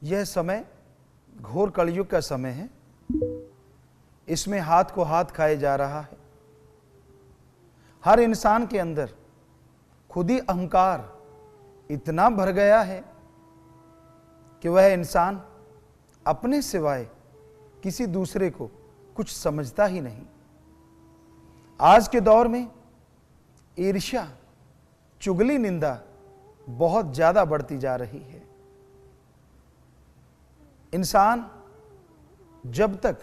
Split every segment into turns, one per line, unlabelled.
यह समय घोर कलयुग का समय है। इसमें हाथ को हाथ खाए जा रहा है। हर इंसान के अंदर खुदी अहंकार इतना भर गया है कि वह इंसान अपने सिवाय किसी दूसरे को कुछ समझता ही नहीं। आज के दौर में ईर्ष्या, चुगली, निंदा बहुत ज्यादा बढ़ती जा रही है। इंसान जब तक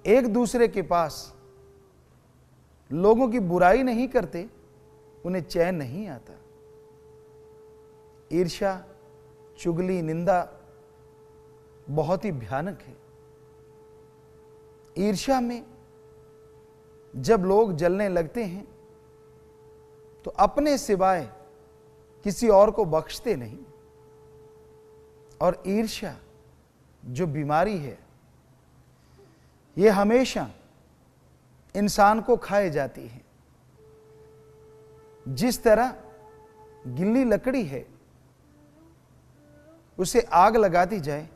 एक दूसरे के पास लोगों की बुराई नहीं करते, उन्हें चैन नहीं आता। ईर्ष्या, चुगली, निंदा बहुत ही भयानक है। ईर्ष्या में जब लोग जलने लगते हैं तो अपने सिवाय किसी और को बख्शते नहीं। और ईर्ष्या जो बीमारी है, यह हमेशा इंसान को खाए जाती है। जिस तरह गिल्ली लकड़ी है, उसे आग लगाती जाए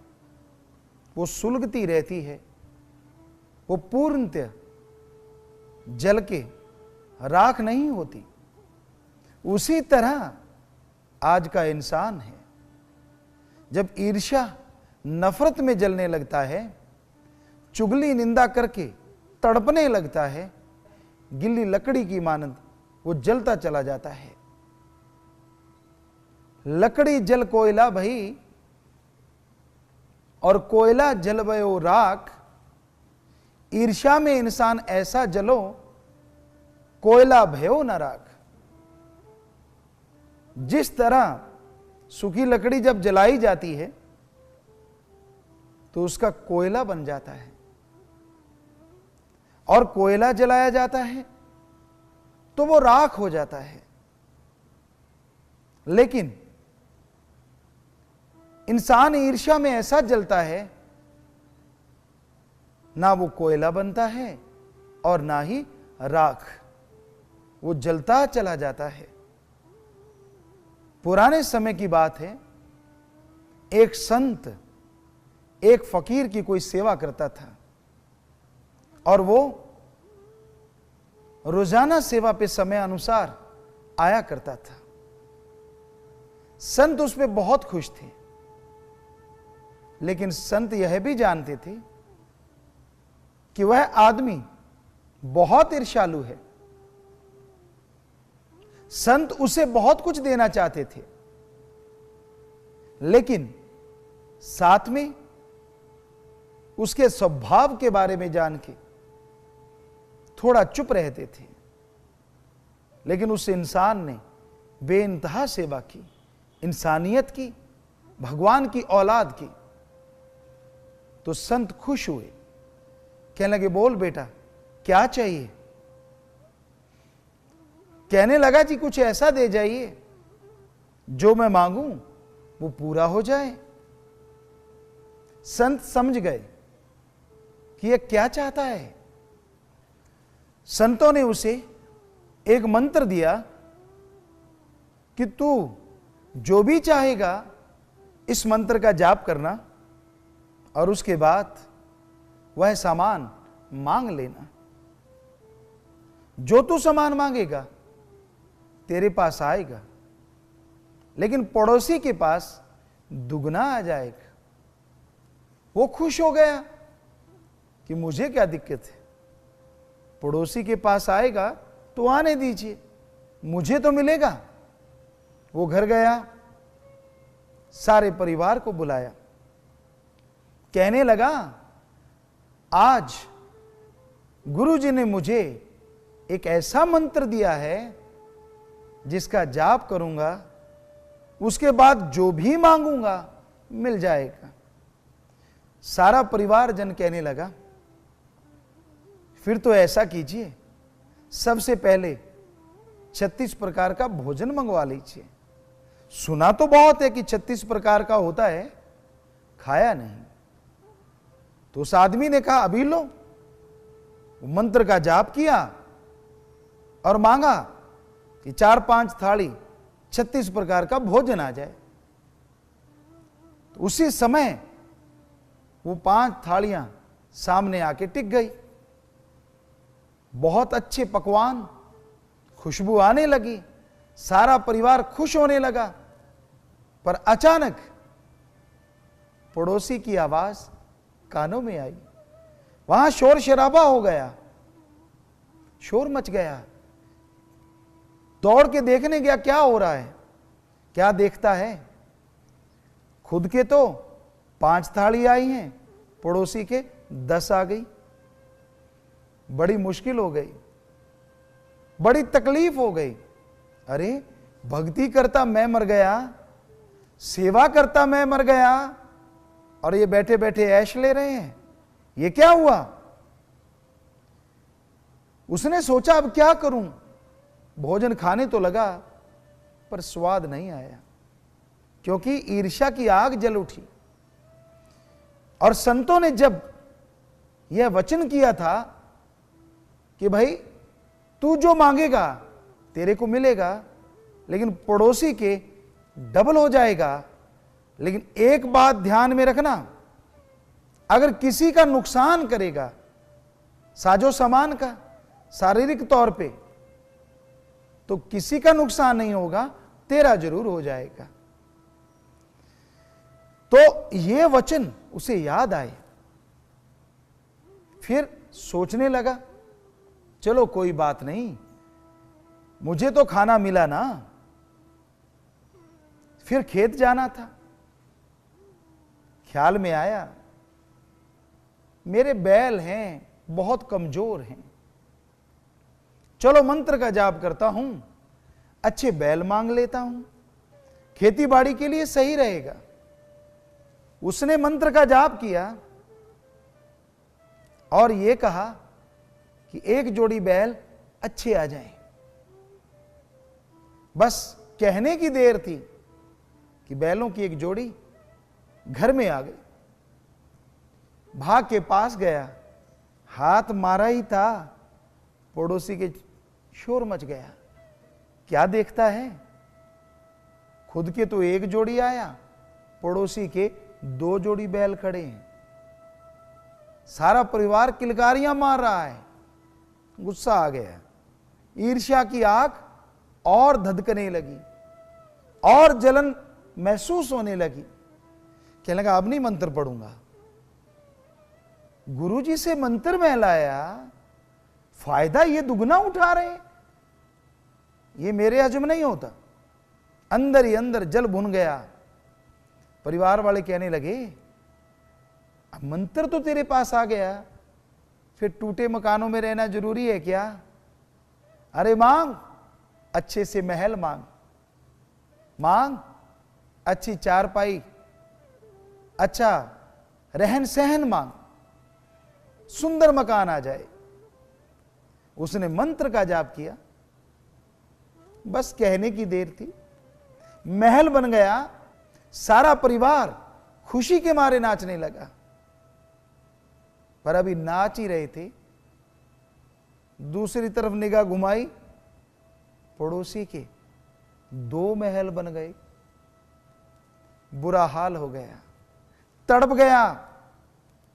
वो सुलगती रहती है, वो पूर्णतः जल के राख नहीं होती। उसी तरह आज का इंसान है। जब ईर्ष्या, नफरत में जलने लगता है, चुगली, निंदा करके तड़पने लगता है, गिल्ली लकड़ी की मानंद वो जलता चला जाता है। लकड़ी जल कोयला भई और कोयला जल भयो राख। ईर्ष्या में इंसान ऐसा जलो, कोयला भयो न राख। जिस तरह सूखी लकड़ी जब जलाई जाती है तो उसका कोयला बन जाता है, और कोयला जलाया जाता है तो वो राख हो जाता है। लेकिन इंसान ईर्ष्या में ऐसा जलता है, ना वो कोयला बनता है और ना ही राख, वो जलता चला जाता है। पुराने समय की बात है, एक संत एक फकीर की कोई सेवा करता था, और वो रोजाना सेवा पे समय अनुसार आया करता था। संत उस पे बहुत खुश थे, लेकिन संत यह भी जानते थे कि वह आदमी बहुत ईर्ष्यालु है। संत उसे बहुत कुछ देना चाहते थे, लेकिन साथ में उसके स्वभाव के बारे में जान के थोड़ा चुप रहते थे। लेकिन उस इंसान ने बेइंतहा सेवा की, इंसानियत की, भगवान की औलाद की। तो संत खुश हुए, कहने लगे, बोल बेटा क्या चाहिए? कहने लगा जी कुछ ऐसा दे जाइए जो मैं मांगूं वो पूरा हो जाए। संत समझ गए कि यह क्या चाहता है। संतों ने उसे एक मंत्र दिया कि तू जो भी चाहेगा इस मंत्र का जाप करना, और उसके बाद वह सामान मांग लेना। जो तू सामान मांगेगा तेरे पास आएगा, लेकिन पड़ोसी के पास दुगना आ जाएगा। वो खुश हो गया कि मुझे क्या दिक्कत है, पड़ोसी के पास आएगा तो आने दीजिए, मुझे तो मिलेगा। वो घर गया, सारे परिवार को बुलाया, कहने लगा, आज गुरुजी ने मुझे एक ऐसा मंत्र दिया है जिसका जाप करूंगा, उसके बाद जो भी मांगूंगा मिल जाएगा। सारा परिवार जन कहने लगा, फिर तो ऐसा कीजिए, सबसे पहले 36 प्रकार का भोजन मंगवा लीजिए। सुना तो बहुत है कि 36 प्रकार का होता है, खाया नहीं। तो उस आदमी ने कहा, अभी लो। वो मंत्र का जाप किया और मांगा कि 4-5 थाली 36 प्रकार का भोजन आ जाए। तो उसी समय वो 5 थालियां सामने आके टिक गई। बहुत अच्छे पकवान, खुशबू आने लगी, सारा परिवार खुश होने लगा। पर अचानक पड़ोसी की आवाज कानों में आई। वहां शोर शराबा हो गया, शोर मच गया। दौड़ के देखने गया क्या हो रहा है। क्या देखता है, खुद के तो 5 थाली आई हैं, पड़ोसी के 10 आ गई। बड़ी मुश्किल हो गई, बड़ी तकलीफ हो गई। अरे भक्ति करता मैं मर गया, सेवा करता मैं मर गया, और ये बैठे बैठे ऐश ले रहे हैं, ये क्या हुआ। उसने सोचा अब क्या करूं। भोजन खाने तो लगा पर स्वाद नहीं आया, क्योंकि ईर्ष्या की आग जल उठी। और संतों ने जब यह वचन किया था कि भाई तू जो मांगेगा तेरे को मिलेगा, लेकिन पड़ोसी के डबल हो जाएगा। लेकिन एक बात ध्यान में रखना, अगर किसी का नुकसान करेगा, साजो सामान का, शारीरिक तौर पे, तो किसी का नुकसान नहीं होगा, तेरा जरूर हो जाएगा। तो ये वचन उसे याद आए। फिर सोचने लगा, चलो कोई बात नहीं, मुझे तो खाना मिला ना। फिर खेत जाना था। ख्याल में आया मेरे बैल हैं, बहुत कमजोर हैं, चलो मंत्र का जाप करता हूं, अच्छे बैल मांग लेता हूं, खेती बाड़ी के लिए सही रहेगा। उसने मंत्र का जाप किया और यह कहा कि 1 जोड़ी बैल अच्छे आ जाएं। बस कहने की देर थी कि बैलों की 1 जोड़ी घर में आ गई। भाग के पास गया, हाथ मारा ही था, पड़ोसी के शोर मच गया। क्या देखता है, खुद के तो 1 जोड़ी आया, पड़ोसी के 2 जोड़ी बैल खड़े हैं। सारा परिवार किलकारियां मार रहा है। गुस्सा आ गया, ईर्ष्या की आग और धधकने लगी और जलन महसूस होने लगी। कहने लगा अब नहीं मंत्र पढ़ूंगा। गुरुजी से मंत्र में लाया, फायदा ये दुगना उठा रहे हैं, ये मेरे हजम नहीं होता। अंदर ही अंदर जल भुन गया। परिवार वाले कहने लगे अब मंत्र तो तेरे पास आ गया, फिर टूटे मकानों में रहना जरूरी है क्या। अरे मांग, अच्छे से महल मांग, मांग अच्छी चारपाई, अच्छा रहन सहन मांग, सुंदर मकान आ जाए। उसने मंत्र का जाप किया, बस कहने की देर थी, महल बन गया। सारा परिवार खुशी के मारे नाचने लगा। पर अभी नाच ही रहे थे, दूसरी तरफ निगाह घुमाई, पड़ोसी के 2 महल बन गए। बुरा हाल हो गया, तड़प गया,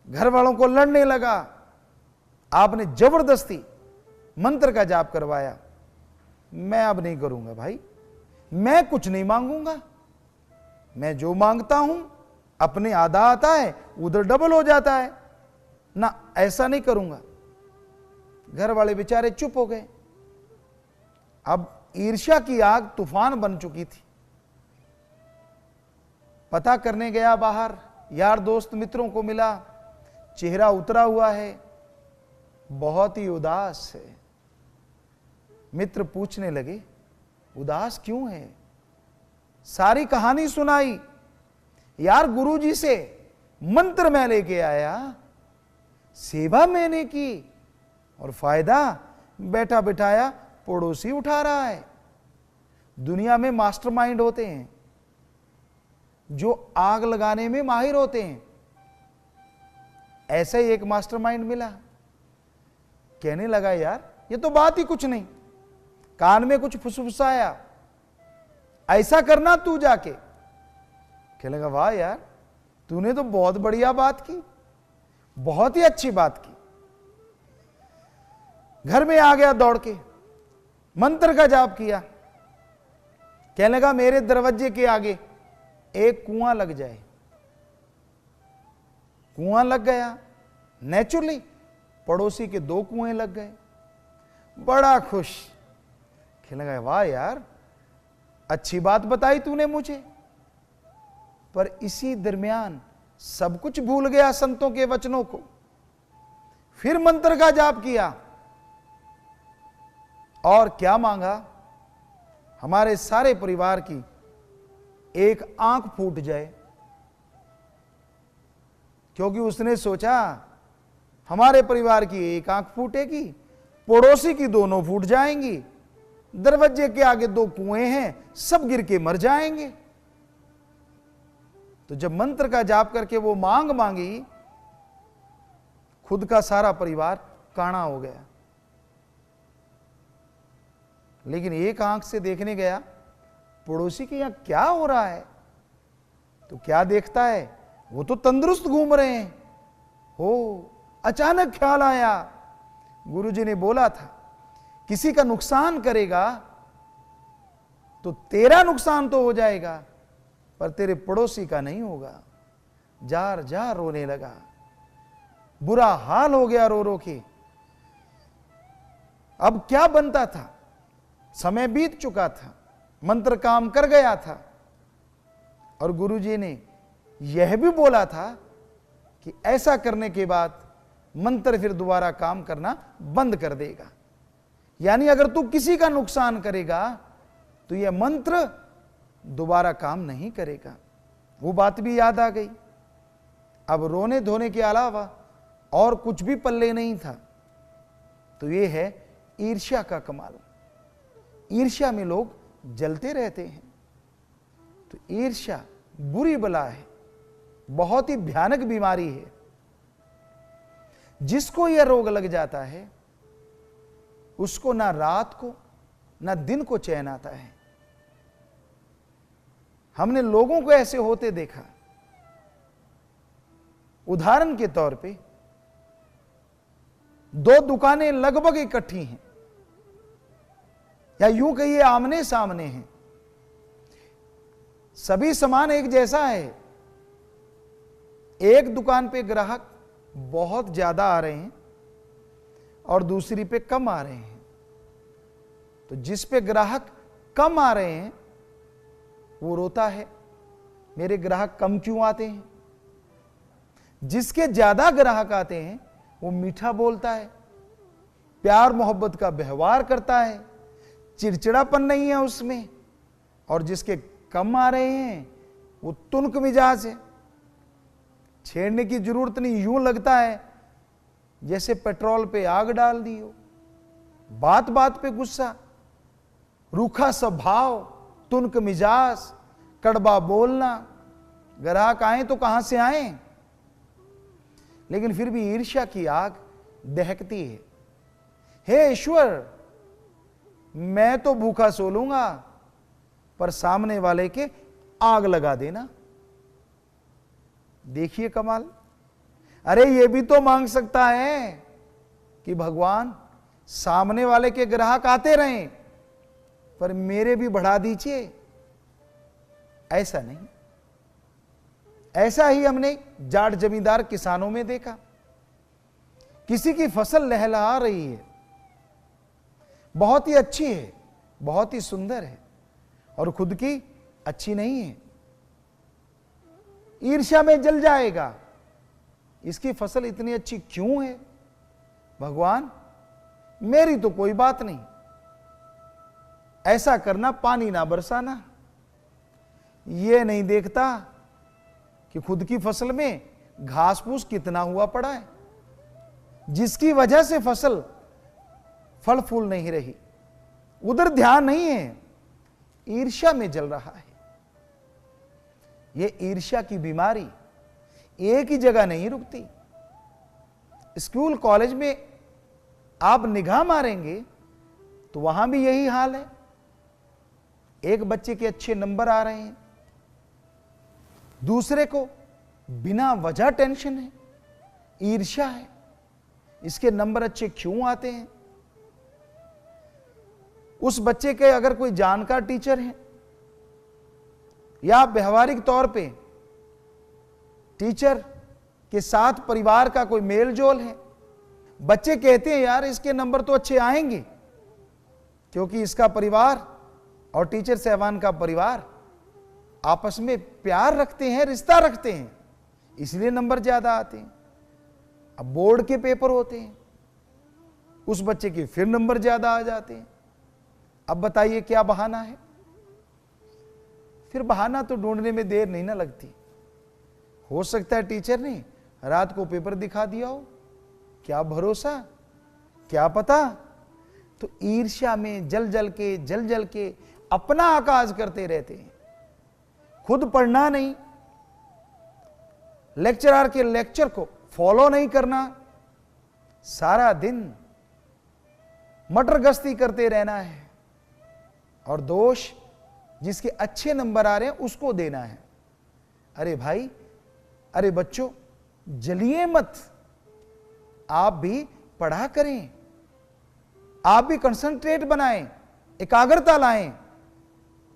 घर वालों को लड़ने लगा। आपने जबरदस्ती मंत्र का जाप करवाया। मैं अब नहीं करूंगा भाई, मैं कुछ नहीं मांगूंगा, मैं जो मांगता हूं अपने आधा आता है, उधर डबल हो जाता है ना, ऐसा नहीं करूंगा। घर वाले बेचारे चुप हो गए। अब ईर्ष्या की आग तूफान बन चुकी थी। पता करने गया बाहर, यार दोस्त मित्रों को मिला, चेहरा उतरा हुआ है, बहुत ही उदास है। मित्र पूछने लगे उदास क्यों है। सारी कहानी सुनाई। यार गुरुजी से मंत्र मैं लेके आया, सेवा मैंने की, और फायदा बैठा बिठाया पड़ोसी उठा रहा है। दुनिया में मास्टरमाइंड होते हैं जो आग लगाने में माहिर होते हैं। ऐसा ही एक मास्टरमाइंड मिला। कहने लगा यार ये तो बात ही कुछ नहीं, कान में कुछ फुसफुसाया, ऐसा करना तू जाके। कहने लगा वाह यार, तूने तो बहुत बढ़िया बात की, बहुत ही अच्छी बात की। घर में आ गया दौड़ के, मंत्र का जाप किया, कहने लगा मेरे दरवाजे के आगे एक कुआं लग जाए। कुआं लग गया, नेचुरली पड़ोसी के 2 कुएं लग गए। बड़ा खुश, कहने लगा वाह यार, अच्छी बात बताई तूने मुझे। पर इसी दरमियान सब कुछ भूल गया संतों के वचनों को। फिर मंत्र का जाप किया और क्या मांगा, हमारे सारे परिवार की एक आंख फूट जाए। क्योंकि उसने सोचा हमारे परिवार की एक आंख फूटेगी, पड़ोसी की दोनों फूट जाएंगी, दरवाजे के आगे 2 कुएं हैं, सब गिर के मर जाएंगे। तो जब मंत्र का जाप करके वो मांग मांगी, खुद का सारा परिवार काना हो गया। लेकिन एक आंख से देखने गया पड़ोसी के यहां क्या हो रहा है, तो क्या देखता है, वो तो तंदुरुस्त घूम रहे हैं। हो, अचानक ख्याल आया, गुरुजी ने बोला था किसी का नुकसान करेगा तो तेरा नुकसान तो हो जाएगा, पर तेरे पड़ोसी का नहीं होगा। जार जार रोने लगा, बुरा हाल हो गया रो रो के। अब क्या बनता था, समय बीत चुका था, मंत्र काम कर गया था, और गुरुजी ने यह भी बोला था कि ऐसा करने के बाद मंत्र फिर दोबारा काम करना बंद कर देगा। यानी अगर तू किसी का नुकसान करेगा तो यह मंत्र दोबारा काम नहीं करेगा। वो बात भी याद आ गई। अब रोने धोने के अलावा और कुछ भी पल्ले नहीं था। तो यह है ईर्ष्या का कमाल। ईर्ष्या में लोग जलते रहते हैं। तो ईर्ष्या बुरी बला है, बहुत ही भयानक बीमारी है। जिसको यह रोग लग जाता है उसको ना रात को ना दिन को चैन आता है। हमने लोगों को ऐसे होते देखा। उदाहरण के तौर पे 2 दुकानें लगभग इकट्ठी हैं, या यूं कहिए आमने सामने हैं, सभी सामान एक जैसा है। एक दुकान पे ग्राहक बहुत ज्यादा आ रहे हैं और दूसरी पे कम आ रहे हैं। तो जिस पे ग्राहक कम आ रहे हैं वो रोता है, मेरे ग्राहक कम क्यों आते हैं। जिसके ज्यादा ग्राहक आते हैं वो मीठा बोलता है, प्यार मोहब्बत का व्यवहार करता है, चिड़चिड़ापन नहीं है उसमें। और जिसके कम आ रहे हैं वो तुनक मिजाज है, छेड़ने की जरूरत नहीं, यूं लगता है जैसे पेट्रोल पे आग डाल दी हो। बात बात पे गुस्सा, रूखा स्वभाव, तुनक मिजाज, कड़वा बोलना। ग्राहक आए तो कहां से आए, लेकिन फिर भी ईर्ष्या की आग दहकती है। हे ईश्वर, मैं तो भूखा सो लूंगा, पर सामने वाले के आग लगा देना। देखिए कमाल। अरे ये भी तो मांग सकता है कि भगवान सामने वाले के ग्राहक आते रहें, पर मेरे भी बढ़ा दीजिए। ऐसा नहीं। ऐसा ही हमने जाट जमींदार किसानों में देखा। किसी की फसल लहलहा रही है, बहुत ही अच्छी है, बहुत ही सुंदर है, और खुद की अच्छी नहीं है। ईर्ष्या में जल जाएगा, इसकी फसल इतनी अच्छी क्यों है, भगवान मेरी तो कोई बात नहीं। ऐसा करना, पानी ना बरसाना। यह नहीं देखता कि खुद की फसल में घास फूस कितना हुआ पड़ा है, जिसकी वजह से फसल फल फूल नहीं रही, उधर ध्यान नहीं है, ईर्ष्या में जल रहा है। यह ईर्ष्या की बीमारी एक ही जगह नहीं रुकती। स्कूल कॉलेज में आप निगाह मारेंगे तो वहां भी यही हाल है। एक बच्चे के अच्छे नंबर आ रहे हैं, दूसरे को बिना वजह टेंशन है, ईर्ष्या है, इसके नंबर अच्छे क्यों आते हैं। उस बच्चे के अगर कोई जानकार टीचर है या व्यवहारिक तौर पे टीचर के साथ परिवार का कोई मेल जोल है, बच्चे कहते हैं यार इसके नंबर तो अच्छे आएंगे क्योंकि इसका परिवार और टीचर साहबान का परिवार आपस में प्यार रखते हैं, रिश्ता रखते हैं, इसलिए नंबर ज्यादा आते हैं। अब बोर्ड के पेपर होते हैं, उस बच्चे के फिर नंबर ज्यादा आ जाते हैं। अब बताइए क्या बहाना है। फिर बहाना तो ढूंढने में देर नहीं ना लगती। हो सकता है टीचर ने रात को पेपर दिखा दिया हो, क्या भरोसा, क्या पता। तो ईर्ष्या में जल जल के अपना आकाश करते रहते हैं, खुद पढ़ना नहीं, लेक्चरर के लेक्चर को फॉलो नहीं करना, सारा दिन मटर गश्ती करते रहना है और दोष जिसके अच्छे नंबर आ रहे हैं उसको देना है। अरे भाई, अरे बच्चों, जलिए मत, आप भी पढ़ा करें, आप भी कंसंट्रेट बनाएं, एकाग्रता लाएं,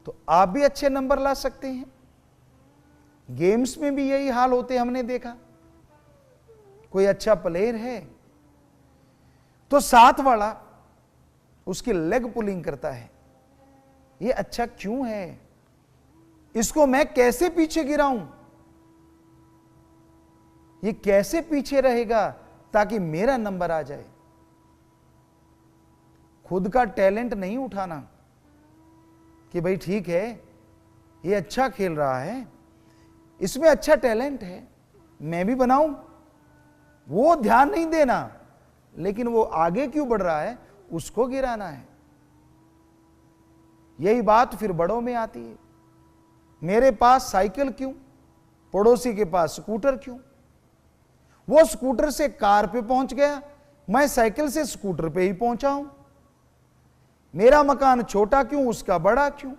तो आप भी अच्छे नंबर ला सकते हैं। गेम्स में भी यही हाल होते हमने देखा। कोई अच्छा प्लेयर है तो साथ वाला उसकी लेग पुलिंग करता है, ये अच्छा क्यों है, इसको मैं कैसे पीछे गिराऊं, ये कैसे पीछे रहेगा ताकि मेरा नंबर आ जाए। खुद का टैलेंट नहीं उठाना कि भाई ठीक है ये अच्छा खेल रहा है, इसमें अच्छा टैलेंट है, मैं भी बनाऊं, वो ध्यान नहीं देना, लेकिन वो आगे क्यों बढ़ रहा है उसको गिराना है। यही बात फिर बड़ों में आती है। मेरे पास साइकिल क्यों, पड़ोसी के पास स्कूटर क्यों, वो स्कूटर से कार पे पहुंच गया, मैं साइकिल से स्कूटर पे ही पहुंचा हूं। मेरा मकान छोटा क्यों, उसका बड़ा क्यों।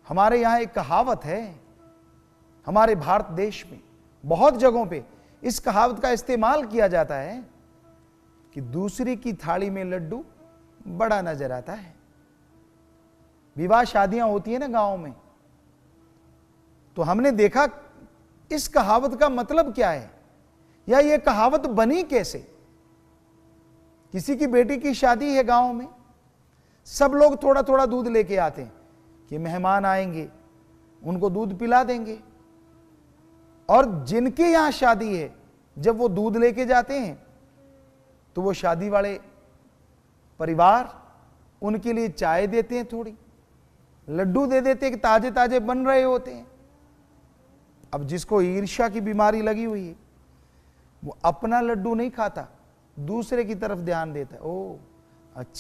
हमारे यहां एक कहावत है, हमारे भारत देश में बहुत जगहों पे इस कहावत का इस्तेमाल किया जाता है कि दूसरी की थाली में लड्डू बड़ा नजर आता है। विवाह शादियां होती है ना गांव में, तो हमने देखा इस कहावत का मतलब क्या है या ये कहावत बनी कैसे। किसी की बेटी की शादी है गांव में, सब लोग थोड़ा थोड़ा दूध लेके आते हैं कि मेहमान आएंगे उनको दूध पिला देंगे, और जिनके यहां शादी है जब वो दूध लेके जाते हैं तो वो शादी वाले परिवार उनके लिए चाय देते हैं, थोड़ी लड्डू दे देते हैं कि ताजे ताजे बन रहे होते हैं। अब जिसको ईर्ष्या की बीमारी लगी हुई है वो अपना लड्डू नहीं खाता, दूसरे की तरफ ध्यान देता है। ओ अच्छा।